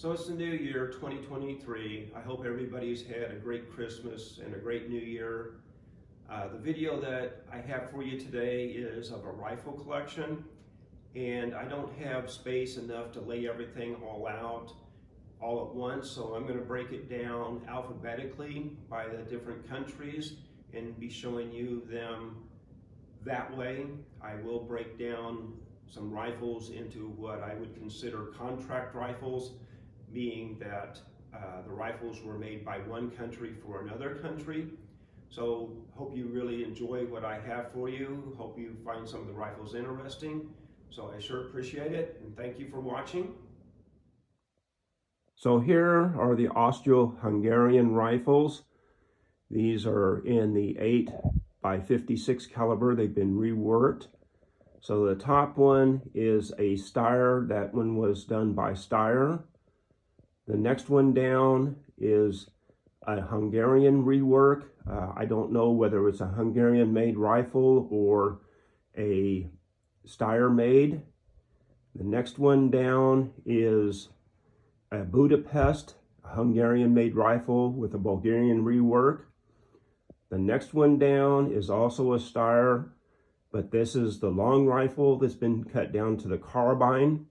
So it's the new year, 2023. I hope everybody's had a great Christmas and a great new year. The video that I have for you today is of a rifle collection, and I don't have space enough to lay everything all out all at once, so I'm going to break it down alphabetically by the different countries and be showing you them that way. I will break down some rifles into what I would consider contract rifles, being that the rifles were made by one country for another country. So hope you really enjoy what I have for you. Hope you find some of the rifles interesting. So I sure appreciate it, and thank you for watching. So here are the Austria-Hungarian rifles. These are in the 8x56 caliber. They've been reworked. So the top one is a Steyr. That one was done by Steyr. The next one down is a Hungarian rework. I don't know whether it's a Hungarian made rifle or a Steyr made. The next one down is a Budapest, a Hungarian made rifle with a Bulgarian rework. The next one down is also a Steyr, but this is the long rifle that's been cut down to the carbine.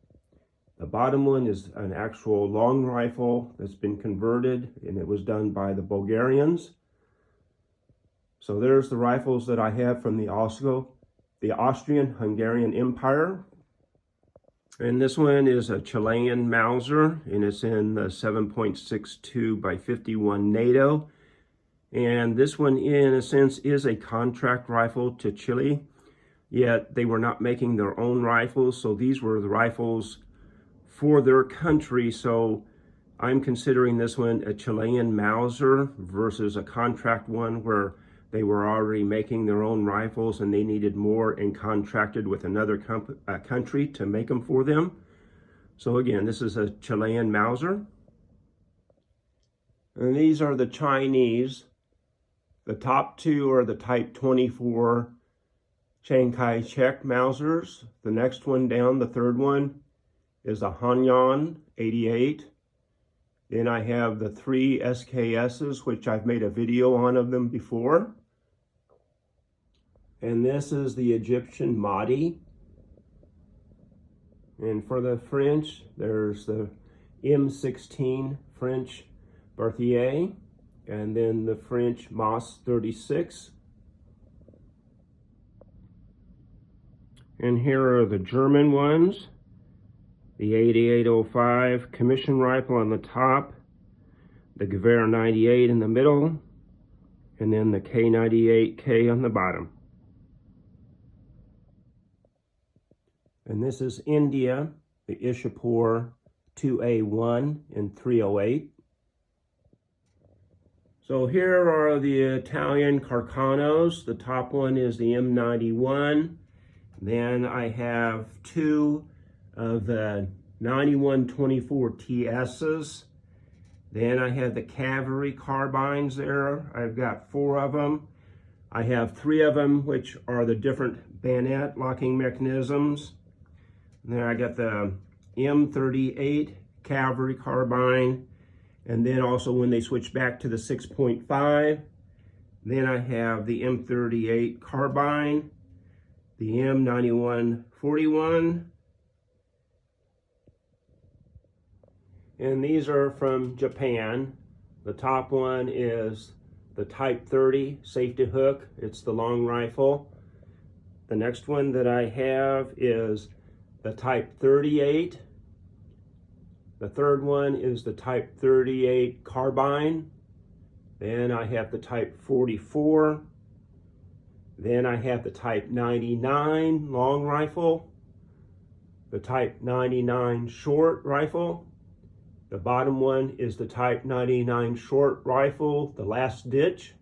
The bottom one is an actual long rifle that's been converted, and it was done by the Bulgarians. So there's the rifles that I have from the Austrian-Hungarian Empire. And this one is a Chilean Mauser, and it's in the 7.62 by 51 NATO. And this one, in a sense, is a contract rifle to Chile, yet they were not making their own rifles, so these were the rifles for their country. So I'm considering this one a Chilean Mauser versus a contract one where they were already making their own rifles and they needed more and contracted with another country to make them for them. So again, this is a Chilean Mauser. And these are the Chinese. The top two are the Type 24 Chiang Kai-shek Mausers. The next one down, the third one, is a Hanyang 88. Then I have the three SKSs, which I've made a video on of them before. And this is the Egyptian Mahdi. And for the French, there's the M16 French Berthier, and then the French Mas 36. And here are the German ones. The 8805 commission rifle on the top, the Gewehr 98 in the middle, and then the K98K on the bottom. And this is India, the Ishapur 2A1 and 308. So here are the Italian Carcanos. The top one is the M91. Then I have two of the 9124 TS's. Then I have the cavalry carbines there. I've got four of them. I have three of them, which are the different bayonet locking mechanisms. And then I got the M38 cavalry carbine. And then also when they switch back to the 6.5, then I have the M38 carbine, the M9141, and these are from Japan. The top one is the Type 30 safety hook. It's the long rifle. The next one that I have is the Type 38. The third one is the Type 38 carbine. Then I have the Type 44. Then I have the Type 99 long rifle, the Type 99 short rifle. The bottom one is the Type 99 short rifle, the last ditch.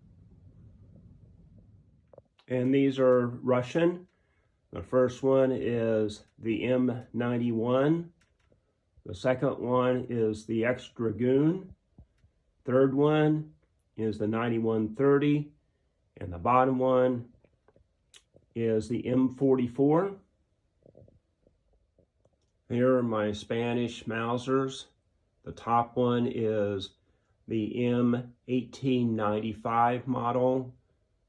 And these are Russian. The first one is the M91. The second one is the X-Dragoon. Third one is the 9130. And the bottom one is the M44. Here are my Spanish Mausers. The top one is the M1895 model.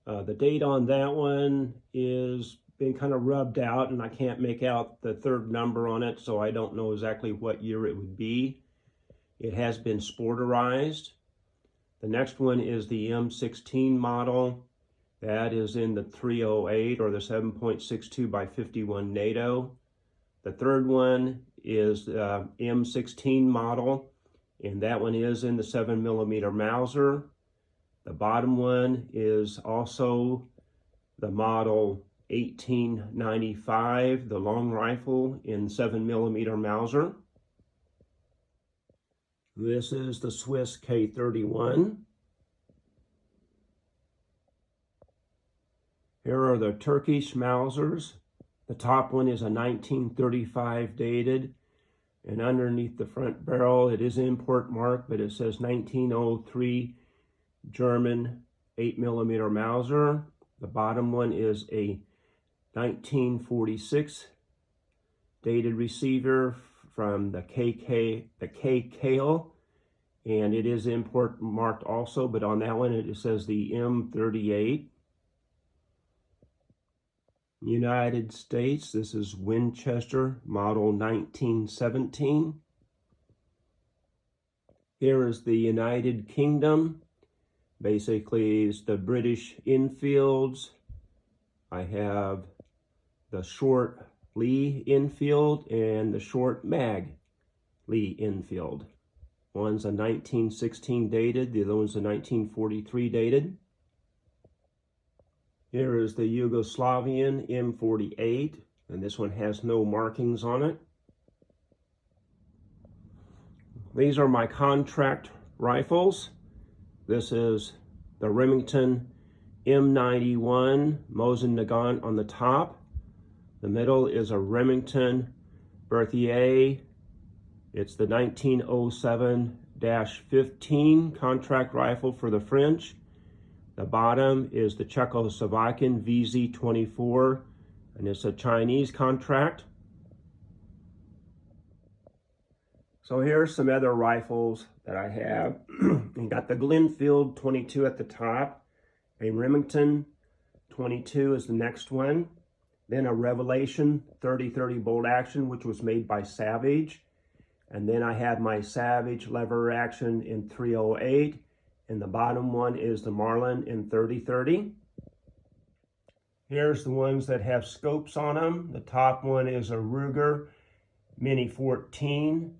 The date on that one is been kind of rubbed out, and I can't make out the third number on it, so I don't know exactly what year it would be. It has been sporterized. The next one is the M16 model. That is in the 308 or the 7.62 by 51 NATO. The third one is the M16 model, and that one is in the 7mm Mauser. The bottom one is also the model 1895, the long rifle in 7mm Mauser. This is the Swiss K31. Here are the Turkish Mausers. The top one is a 1935 dated, and underneath the front barrel it is import marked, but it says 1903 German 8mm Mauser. The bottom one is a 1946 dated receiver from the KKL, and it is import marked also, but on that one it says the M38. United States, this is Winchester, model 1917. Here is the United Kingdom. Basically, it's the British Enfields. I have the short Lee Enfield and the short mag Lee Enfield. One's a 1916 dated, the other one's a 1943 dated. Here is the Yugoslavian M48, and this one has no markings on it. These are my contract rifles. This is the Remington M91 Mosin Nagant on the top. The middle is a Remington Berthier. It's the 1907-15 contract rifle for the French. The bottom is the Czechoslovakian VZ24, and it's a Chinese contract. So here's some other rifles that I have. You got the Glenfield 22 at the top, a Remington 22 is the next one, then a Revelation 30-30 bolt action, which was made by Savage, and then I have my Savage lever action in 308. And the bottom one is the Marlin in 30-30. Here's the ones that have scopes on them. The top one is a Ruger Mini 14,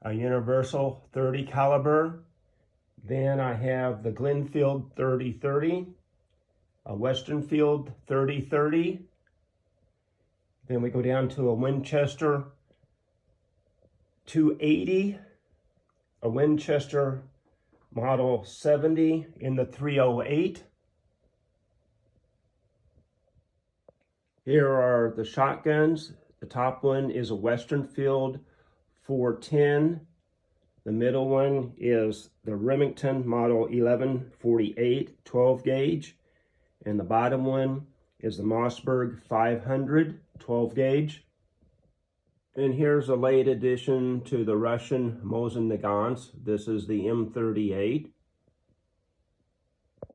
a Universal 30 caliber. Then I have the Glenfield 30-30, a Westernfield 30-30. Then we go down to a Winchester 280, a Winchester Model 70 in the 308. Here are the shotguns. The top one is a Westernfield 410. The middle one is the Remington Model 1148 12 gauge. And the bottom one is the Mossberg 500 12 gauge. And here's a late addition to the Russian Mosin Nagants. This is the M38.